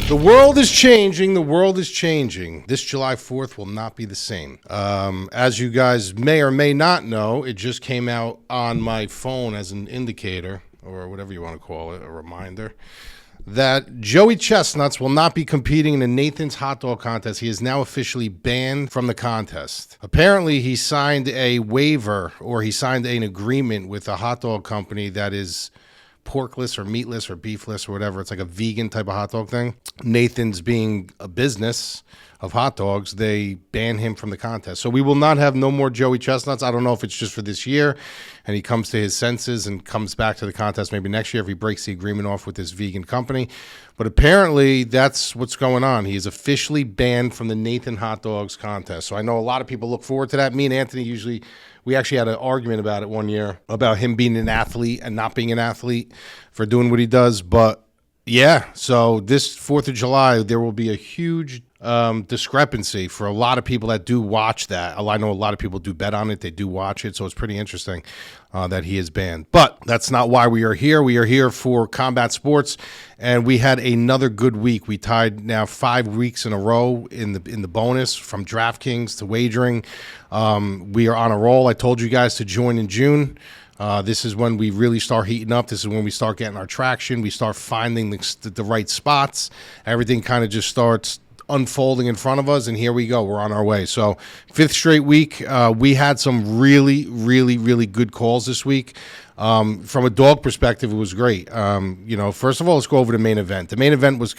The world is changing. The world is changing. This July 4th will not be the same. As you guys may or may not know, it just came out on my phone as an indicator, or whatever you want to call it, a reminder, that Joey Chestnuts will not be competing in the Nathan's Hot Dog Contest. He is now officially banned from the contest. Apparently, he signed a waiver, or he signed an agreement with a hot dog company that is porkless or meatless or beefless or whatever. It's like a vegan type of hot dog thing. Nathan's being a business of hot dogs, they ban him from the contest. So we will not have no more Joey Chestnuts. I don't know if it's just for this year and he comes to his senses and comes back to the contest maybe next year if he breaks the agreement off with this vegan company. But apparently that's what's going on. He is officially banned from the Nathan Hot Dogs contest. So I know a lot of people look forward to that. Me and Anthony we actually had an argument about it one year about him being an athlete and not being an athlete for doing what he does. But yeah, so this 4th of July, there will be a huge discrepancy for a lot of people that do watch that. I know a lot of people do bet on it. They do watch it. So it's pretty interesting that he is banned. But that's not why we are here. We are here for combat sports, and we had another good week. We tied now 5 weeks in a row in the bonus, from DraftKings to wagering. We are on a roll. I told you guys to join in June. This is when we really start heating up. This is when we start getting our traction. We start finding the right spots. Everything kind of just starts unfolding in front of us, and here we go. We're on our way. So 5th straight week. We had some really, really, really good calls this week. From a dog perspective, it was great. First of all, let's go over the main event. The main event was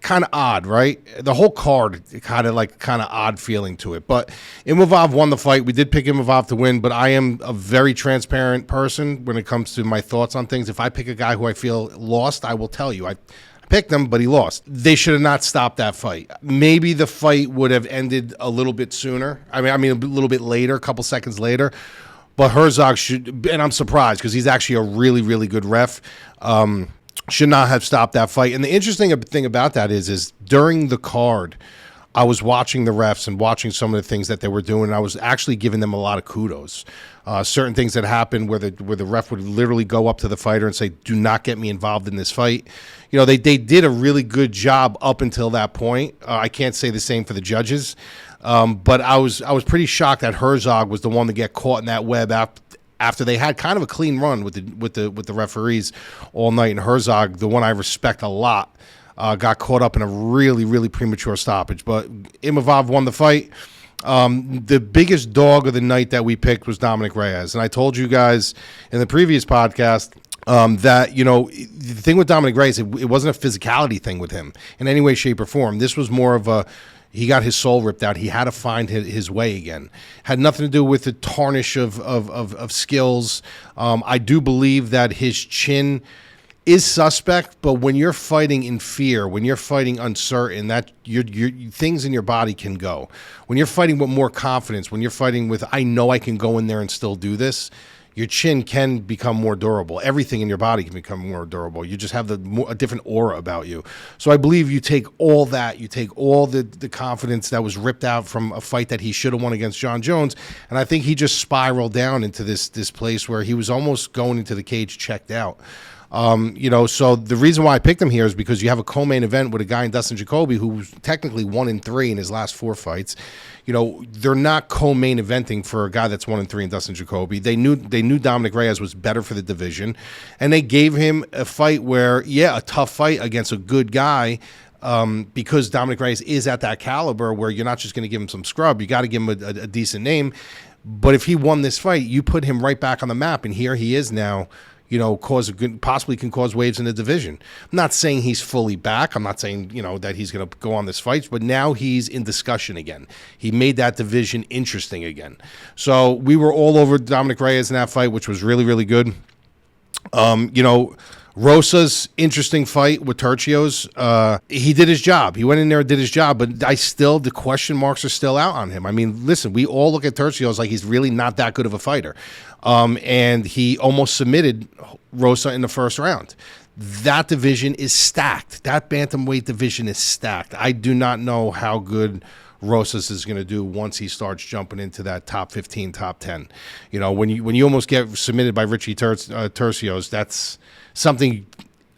kind of odd, right? The whole card kind of odd feeling to it. But Imavov won the fight. We did pick Imavov to win, but I am a very transparent person when it comes to my thoughts on things. If I pick a guy who I feel lost, I will tell you. I picked him, but he lost. They should have not stopped that fight. Maybe the fight would have ended a little bit sooner. I mean, a little bit later, a couple seconds later. But Herzog should, and I'm surprised because he's actually a really, really good ref. Should not have stopped that fight. And the interesting thing about that is during the card, I was watching the refs and watching some of the things that they were doing, and I was actually giving them a lot of kudos. Certain things that happened where the ref would literally go up to the fighter and say, "Do not get me involved in this fight." They did a really good job up until that point. I can't say the same for the judges, but I was pretty shocked that Herzog was the one to get caught in that web after they had kind of a clean run with the referees all night. And Herzog, the one I respect a lot, got caught up in a really, really premature stoppage. But Imavov won the fight. The biggest dog of the night that we picked was Dominic Reyes. And I told you guys in the previous podcast that, the thing with Dominic Reyes, it wasn't a physicality thing with him in any way, shape, or form. This was more of he got his soul ripped out. He had to find his way again. Had nothing to do with the tarnish of skills. I do believe that his chin is suspect, but when you're fighting in fear, when you're fighting uncertain, that your things in your body can go. When you're fighting with more confidence, when you're fighting with, I know I can go in there and still do this, your chin can become more durable. Everything in your body can become more durable. You just have a different aura about you. So I believe you take all that, you take all the confidence that was ripped out from a fight that he should have won against John Jones, and I think he just spiraled down into this place where he was almost going into the cage checked out. So the reason why I picked him here is because you have a co-main event with a guy in Dustin Jacoby who's technically 1-3 in his last 4 fights. They're not co-main eventing for a guy that's 1-3 in Dustin Jacoby. They knew Dominic Reyes was better for the division, and they gave him a fight where, a tough fight against a good guy. Because Dominic Reyes is at that caliber where you're not just going to give him some scrub. You got to give him a decent name. But if he won this fight, you put him right back on the map, and here he is now. Possibly can cause waves in the division. I'm not saying he's fully back. I'm not saying, that he's going to go on this fight, but now he's in discussion again. He made that division interesting again. So we were all over Dominic Reyes in that fight, which was really, really good. Rosa's interesting fight with Tercios. He did his job. He went in there and did his job, but the question marks are still out on him. I mean, listen, we all look at Tercios like he's really not that good of a fighter. And he almost submitted Rosa in the first round. That division is stacked. That bantamweight division is stacked. I do not know how good Rosas is going to do once he starts jumping into that top 15, top 10. When you almost get submitted by Richie Tercios, that's something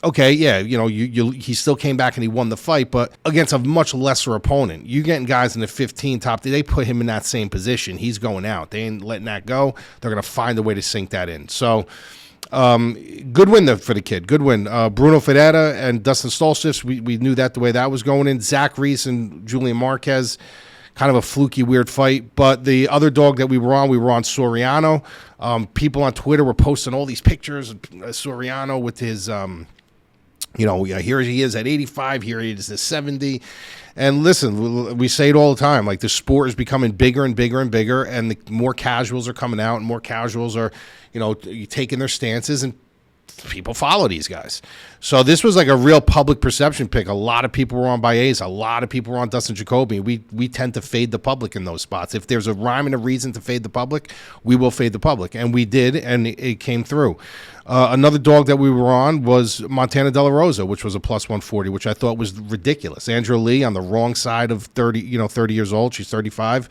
okay, yeah, he still came back and he won the fight, but against a much lesser opponent. You getting guys in the 15 top, they put him in that same position. He's going out. They ain't letting that go. They're going to find a way to sink that in. So, good win for the kid. Good win. Bruno Ferreira and Dustin Stoltzfus, we knew that the way that was going in. Zach Reese and Julian Marquez, kind of a fluky, weird fight. But the other dog that we were on Soriano. People on Twitter were posting all these pictures of Soriano with his, here he is at 85, here he is at 70. And listen, we say it all the time, like the sport is becoming bigger and bigger and bigger, and the more casuals are coming out, and more casuals are, taking their stances, and people follow these guys. So this was like a real public perception pick. A lot of people were on Baez. A lot of people were on Dustin Jacoby. We tend to fade the public in those spots. If there's a rhyme and a reason to fade the public, we will fade the public. And we did, and it came through. Another dog that we were on was Montana De La Rosa, which was a plus 140, which I thought was ridiculous. Andrew Lee on the wrong side of 30 years old. She's 35.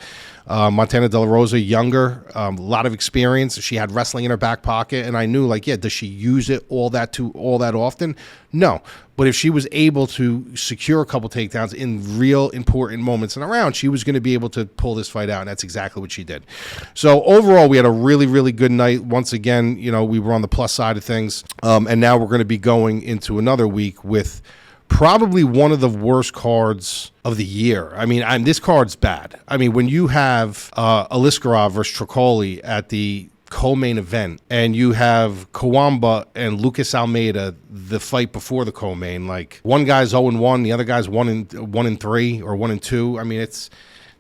Montana De La Rosa, younger, a lot of experience. She had wrestling in her back pocket, and I knew, does she use it all that often? No. But if she was able to secure a couple takedowns in real important moments in a round, she was going to be able to pull this fight out, and that's exactly what she did. So overall, we had a really, really good night. Once again, we were on the plus side of things, and now we're going to be going into another week with probably one of the worst cards of the year. I mean, this card's bad. I mean, when you have Aliskerov versus Tricoli at the co-main event, and you have Kawamba and Lucas Almeida the fight before the co-main, one guy's 0-1, the other guy's 1-3 or 1-2. I mean, it's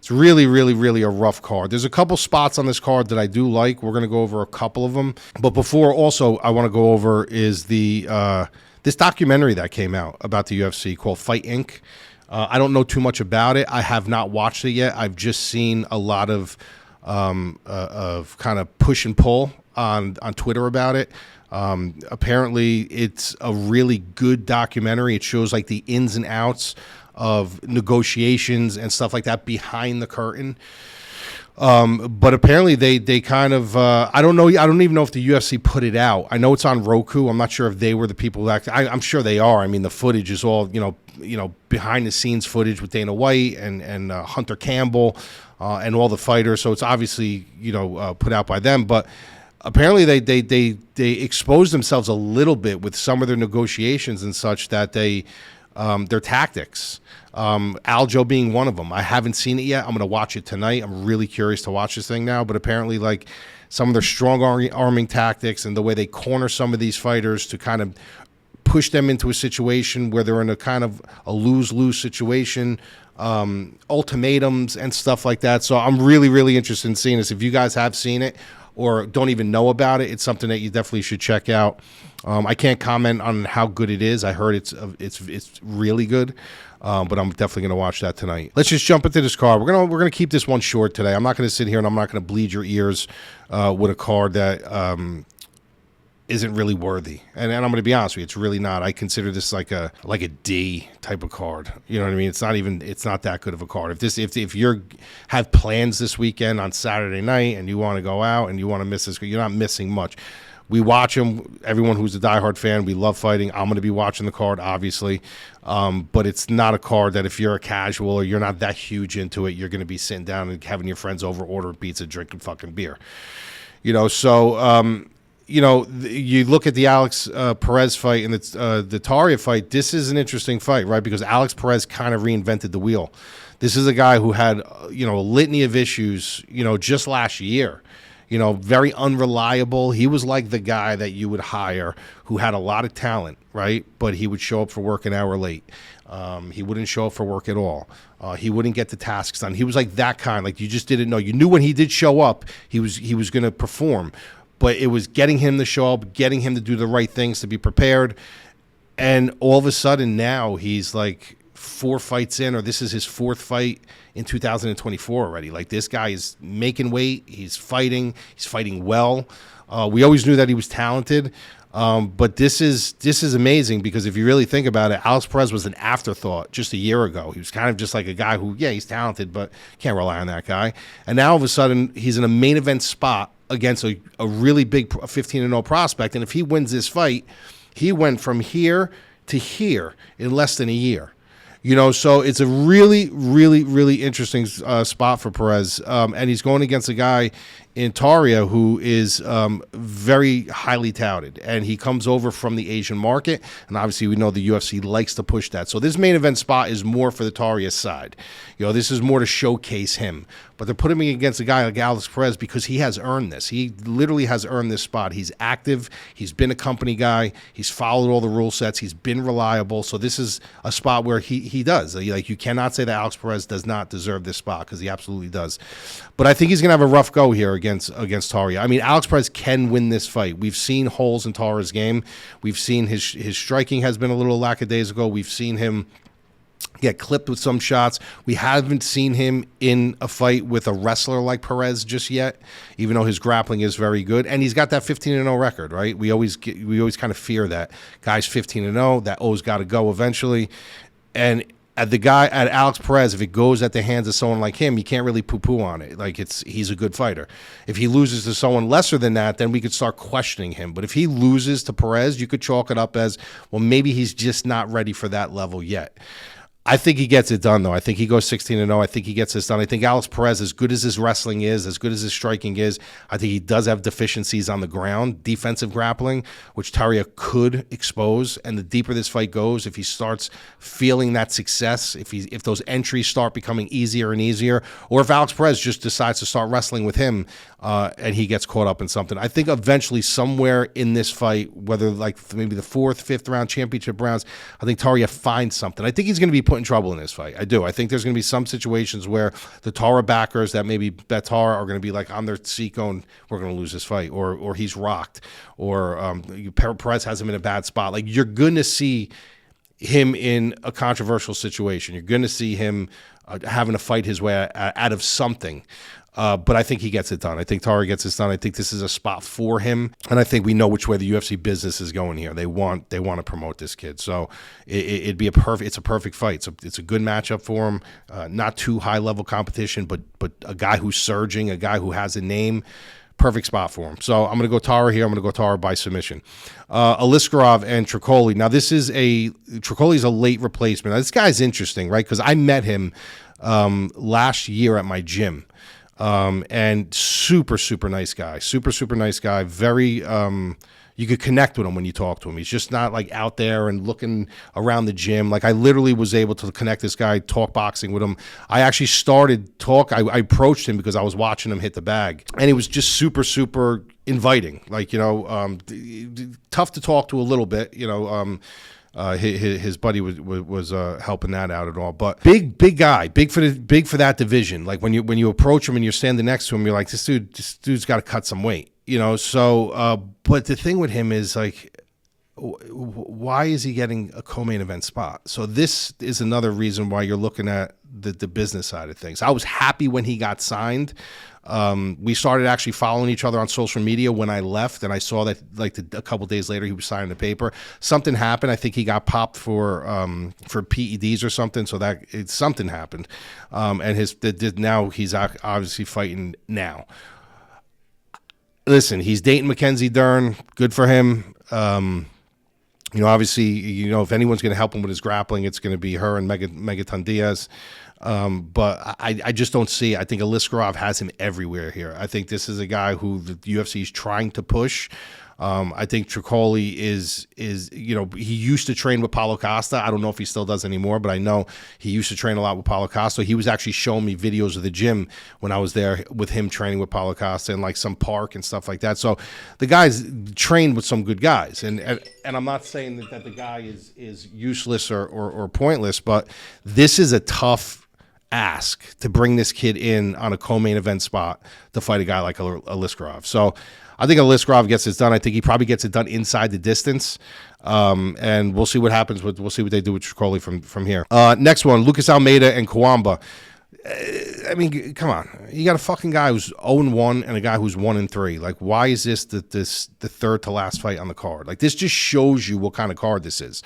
really, really, really a rough card. There's a couple spots on this card that I do like. We're going to go over a couple of them. But before, also, I want to go over is this documentary that came out about the UFC called Fight Inc. I don't know too much about it. I have not watched it yet. I've just seen a lot of kind of push and pull on Twitter about it. Apparently, it's a really good documentary. It shows the ins and outs of negotiations and stuff like that behind the curtain. But apparently they kind of, I don't know. I don't even know if the UFC put it out. I know it's on Roku. I'm not sure if they were the people that, I'm sure they are. I mean, the footage is all, behind the scenes footage with Dana White and Hunter Campbell, and all the fighters. So it's obviously, put out by them, but apparently they exposed themselves a little bit with some of their negotiations and such, that their tactics, Aljo being one of them. I haven't seen it yet. I'm going to watch it tonight. I'm really curious to watch this thing now, but apparently some of their strong arming tactics and the way they corner some of these fighters to kind of push them into a situation where they're in a kind of a lose-lose situation, ultimatums and stuff like that. So I'm really, really interested in seeing this. If you guys have seen it or don't even know about it, it's something that you definitely should check out. I can't comment on how good it is. I heard it's really good, but I'm definitely going to watch that tonight. Let's just jump into this card. We're gonna keep this one short today. I'm not going to sit here and I'm not going to bleed your ears with a card that isn't really worthy. And I'm going to be honest with you, it's really not. I consider this like a D type of card. You know what I mean? It's not that good of a card. If you have plans this weekend on Saturday night and you want to go out and you want to miss this, you're not missing much. We watch them. Everyone who's a diehard fan, we love fighting. I'm going to be watching the card, obviously. But it's not a card that if you're a casual or you're not that huge into it, you're going to be sitting down and having your friends over, ordering pizza, drinking fucking beer. So you look at the Alex Perez fight and the Taira fight. This is an interesting fight, right? Because Alex Perez kind of reinvented the wheel. This is a guy who had, a litany of issues, just last year. Very unreliable. He was like the guy that you would hire who had a lot of talent, right? But he would show up for work an hour late. He wouldn't show up for work at all. He wouldn't get the tasks done. He was like that kind. You just didn't know. You knew when he did show up, he was going to perform. But it was getting him to show up, getting him to do the right things, to be prepared. And all of a sudden now he's 4 fights in, or this is his 4th fight in 2024 already. This guy is making weight. He's fighting well. We always knew that he was talented. But this is amazing, because if you really think about it, Alex Perez was an afterthought just a year ago. He was kind of just like a guy who, yeah, he's talented, but can't rely on that guy. And now all of a sudden he's in a main event spot against a really big 15-0 prospect. And if he wins this fight, He went from here to here in less than a year. You know, so it's a really, really, really interesting spot for Perez. And he's going against a guy in Taira who is very highly touted. And he comes over from the Asian market. And obviously we know the UFC likes to push that. So this main event spot is more for the Taira side. You know, this is more to showcase him. But they're putting him against a guy like Alex Perez because he has earned this. He literally has earned this spot. He's active. He's been a company guy. He's followed all the rule sets. He's been reliable. So this is a spot where he does. Like, you cannot say that Alex Perez does not deserve this spot because he absolutely does. But I think he's going to have a rough go here against Taira. I mean, Alex Perez can win this fight. We've seen holes in Taira's game. We've seen his striking has been a little lackadaisical. We've seen him get clipped with some shots. We haven't seen him in a fight with a wrestler like Perez just yet, even though his grappling is very good. And he's got that 15-0 record, right? We always kind of fear that. Guy's 15-0. That O's got to go eventually. And at Alex Perez, if it goes at the hands of someone like him, you can't really poo-poo on it. Like, he's a good fighter. If he loses to someone lesser than that, then we could start questioning him. But if he loses to Perez, you could chalk it up as, well, maybe he's just not ready for that level yet. I think he gets it done, though. I think he goes 16-0. I think he gets this done. I think Alex Perez, as good as his wrestling is, as good as his striking is, I think he does have deficiencies on the ground, defensive grappling, which Taira could expose. And the deeper this fight goes, if he starts feeling that success, if those entries start becoming easier and easier, or if Alex Perez just decides to start wrestling with him and he gets caught up in something, I think eventually somewhere in this fight, whether like maybe the 4th, 5th round, championship rounds, I think Taira finds something. I think he's going to be put in trouble in this fight. I do. I think there's going to be some situations where the Taira backers that maybe bet Taira are going to be like on their seat going, we're going to lose this fight, or he's rocked, or Perez has him in a bad spot. Like, you're going to see him in a controversial situation. You're going to see him having to fight his way out of something. But I think he gets it done. I think Taira gets this done. I think this is a spot for him, and I think we know which way the UFC business is going here. They want to promote this kid, so it'd be it's a perfect fight. It's a good matchup for him. Not too high level competition, but a guy who's surging, a guy who has a name. Perfect spot for him. So I'm going to go Taira here. I'm going to go Taira by submission. Aliskerov and Tricoli. Now, Tricoli's a late replacement. Now, this guy's interesting, right? Because I met him last year at my gym. And super, super nice guy. Super, super nice guy. Very, you could connect with him when you talk to him. He's just not like out there and looking around the gym. Like, I literally was able to connect this guy, talk boxing with him. I actually started I approached him because I was watching him hit the bag, and he was just super, super inviting. Like, tough to talk to a little bit, his buddy was helping that out at all, but big guy, big for that division. Like, when you approach him and you're standing next to him, you're like, this dude's got to cut some weight, So, but the thing with him is, like, why is he getting a co-main event spot? So this is another reason why you're looking at the business side of things. I was happy when he got signed. We started actually following each other on social media when I left, and I saw that a couple days later he was signing the paper. Something happened. I think he got popped for PEDs or something. So something happened, and now he's obviously fighting now. Listen, he's dating Mackenzie Dern. Good for him. Obviously, if anyone's going to help him with his grappling, it's going to be her and Megaton Diaz. But I just don't see it. I think Aliskerov has him everywhere here. I think this is a guy who the UFC is trying to push. I think Tricoli is he used to train with Paulo Costa. I don't know if he still does anymore, but I know he used to train a lot with Paulo Costa. He was actually showing me videos of the gym when I was there with him training with Paulo Costa in like some park and stuff like that. So the guy's trained with some good guys, and I'm not saying that the guy is useless or pointless, but this is a tough ask to bring this kid in on a co-main event spot to fight a guy like Aliskerov. So I think Aliskerov gets it done. I think he probably gets it done inside the distance. And we'll see what happens. We'll see what they do with Tricoli from here. Next one, Lucas Almeida and Kawamba. I mean, come on. You got a fucking guy who's 0-1 and a guy who's 1-3. Like, why is this the third to last fight on the card? Like, this just shows you what kind of card this is.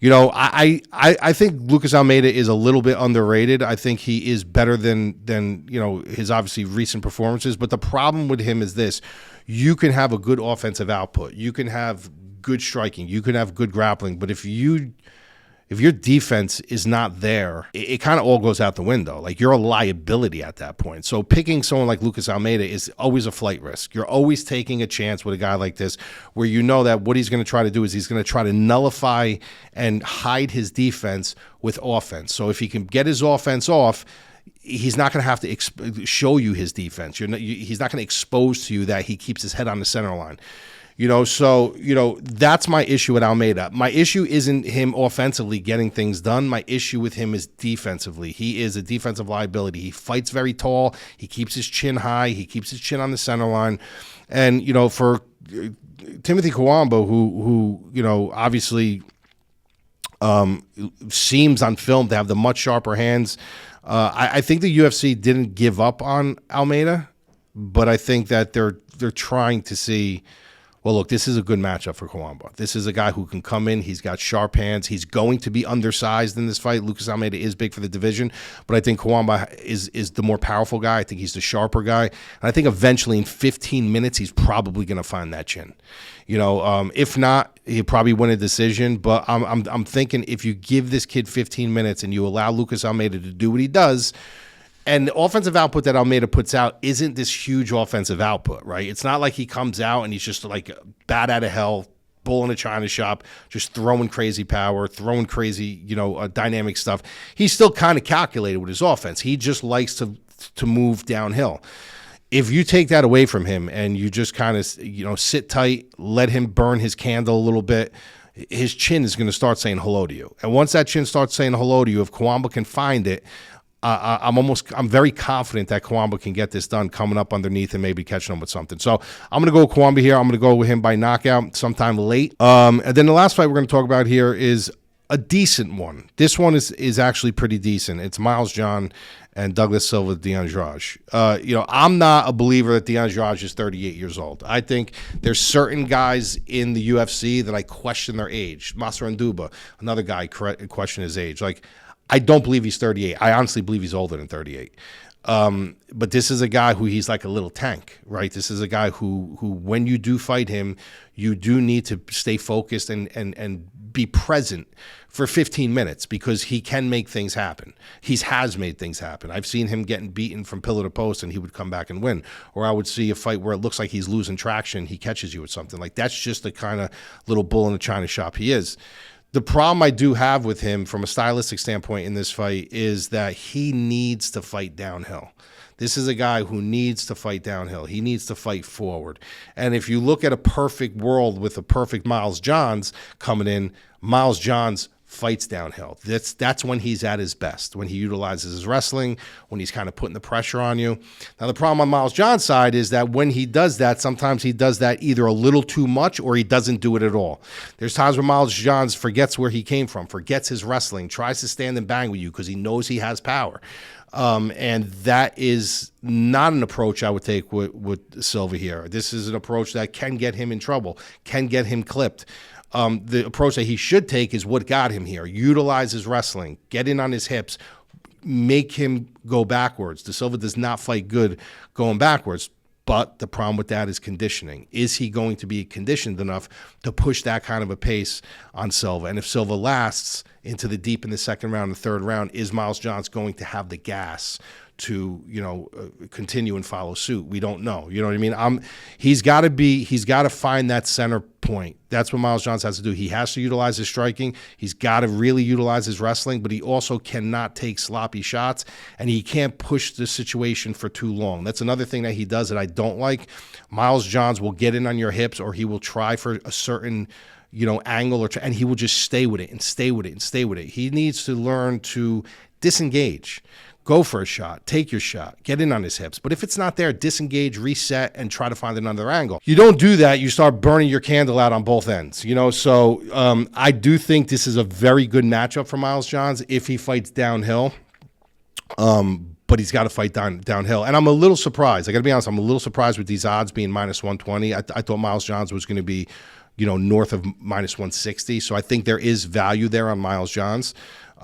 I think Lucas Almeida is a little bit underrated. I think he is better than his obviously recent performances. But the problem with him is this: you can have a good offensive output. You can have good striking, you can have good grappling, but if your defense is not there, it kind of all goes out the window. Like, you're a liability at that point. So picking someone like Lucas Almeida is always a flight risk. You're always taking a chance with a guy like this where you know that what he's going to try to do is he's going to try to nullify and hide his defense with offense. So if he can get his offense off, he's not going to have to show you his defense. He's not going to expose to you that he keeps his head on the center line. So, that's my issue with Almeida. My issue isn't him offensively getting things done. My issue with him is defensively. He is a defensive liability. He fights very tall. He keeps his chin high. He keeps his chin on the center line. And, for Timothy Kawamba, who obviously seems on film to have the much sharper hands, I think the UFC didn't give up on Almeida, but I think that they're trying to see, well, look, this is a good matchup for Kawamba. This is a guy who can come in. He's got sharp hands. He's going to be undersized in this fight. Lucas Almeida is big for the division, but I think Kawamba is the more powerful guy. I think he's the sharper guy. And I think eventually in 15 minutes, he's probably going to find that chin. If not, he'll probably win a decision. But I'm thinking if you give this kid 15 minutes and you allow Lucas Almeida to do what he does, and the offensive output that Almeida puts out isn't this huge offensive output, right? It's not like he comes out and he's just like bat out of hell, bull in a china shop, just throwing crazy power, throwing crazy, dynamic stuff. He's still kind of calculated with his offense. He just likes to move downhill. If you take that away from him and you just kind of, sit tight, let him burn his candle a little bit, his chin is going to start saying hello to you. And once that chin starts saying hello to you, if Kawamba can find it, I'm very confident that Kawamba can get this done coming up underneath and maybe catching him with something. So I'm going to go with Kawamba here. I'm going to go with him by knockout sometime late. And then the last fight we're going to talk about here is a decent one. This one is actually pretty decent. It's Miles John and Douglas Silva, Deon Andrade. I'm not a believer that Deon Andrade is 38 years old. I think there's certain guys in the UFC that I question their age. Masur Nduba, another guy, question his age. I don't believe he's 38. I honestly believe he's older than 38. But this is a guy who he's like a little tank, right? This is a guy who when you do fight him, you do need to stay focused and be present for 15 minutes because he can make things happen. He has made things happen. I've seen him getting beaten from pillar to post and he would come back and win. Or I would see a fight where it looks like he's losing traction. He catches you with something. That's just the kind of little bull in the china shop he is. The problem I do have with him from a stylistic standpoint in this fight is that he needs to fight downhill. This is a guy who needs to fight downhill. He needs to fight forward. And if you look at a perfect world with a perfect Miles Johns coming in, Miles Johns fights downhill. That's when he's at his best, when he utilizes his wrestling, when he's kind of putting the pressure on you. Now, the problem on Miles John's side is that when he does that, sometimes he does that either a little too much or he doesn't do it at all. There's times where Miles Johns forgets where he came from, forgets his wrestling, tries to stand and bang with you because he knows he has power. And that is not an approach I would take with Silva here. This is an approach that can get him in trouble, can get him clipped. The approach that he should take is what got him here. Utilize his wrestling, get in on his hips, make him go backwards. De Silva does not fight good going backwards, but the problem with that is conditioning. Is he going to be conditioned enough to push that kind of a pace on Silva? And if Silva lasts into the deep in the second round and third round, is Miles Johns going to have the gas to continue and follow suit? We don't know. You know what I mean? He's got to find that center point. That's what Miles Johns has to do. He has to utilize his striking. He's got to really utilize his wrestling, but he also cannot take sloppy shots, and he can't push the situation for too long. That's another thing that he does that I don't like. Miles Johns will get in on your hips, or he will try for a certain angle, and he will just stay with it and stay with it and stay with it. He needs to learn to disengage. Go for a shot, take your shot, get in on his hips. But if it's not there, disengage, reset, and try to find another angle. You don't do that, you start burning your candle out on both ends. So I do think this is a very good matchup for Miles Johns if he fights downhill. But he's got to fight downhill. And I'm a little surprised. I got to be honest, I'm a little surprised with these odds being minus 120. I thought Miles Johns was going to be north of minus 160. So I think there is value there on Miles Johns.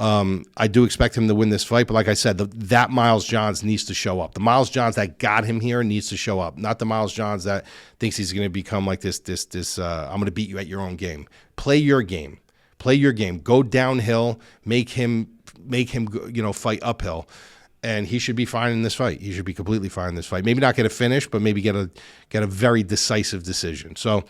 I do expect him to win this fight, but like I said, that Miles Johns needs to show up. The Miles Johns that got him here needs to show up, not the Miles Johns that thinks he's going to become like this. I'm going to beat you at your own game. Play your game. Play your game. Go downhill. Make him fight uphill, and he should be fine in this fight. He should be completely fine in this fight. Maybe not get a finish, but maybe get a very decisive decision. So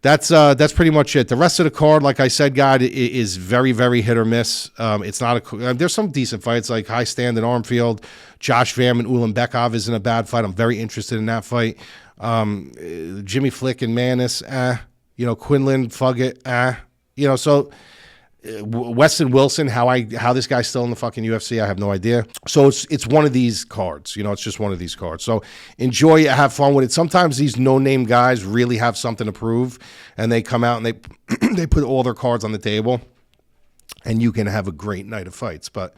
that's pretty much it. The rest of the card, like I said, God, is very, very hit or miss. It's not there's some decent fights like High Stand and Armfield. Josh Vam and Ulanbekov isn't a bad fight. I'm very interested in that fight. Jimmy Flick and Manis, Quinlan, Fugget, so Weston Wilson, how this guy's still in the fucking UFC, I have no idea. So it's one of these cards, it's just one of these cards. So enjoy it, have fun with it. Sometimes these no-name guys really have something to prove, and they come out and they put all their cards on the table, and you can have a great night of fights. But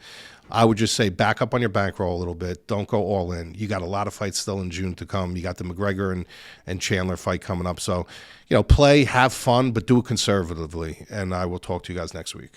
I would just say back up on your bankroll a little bit. Don't go all in. You got a lot of fights still in June to come. You got the McGregor and Chandler fight coming up. So, play, have fun, but do it conservatively. And I will talk to you guys next week.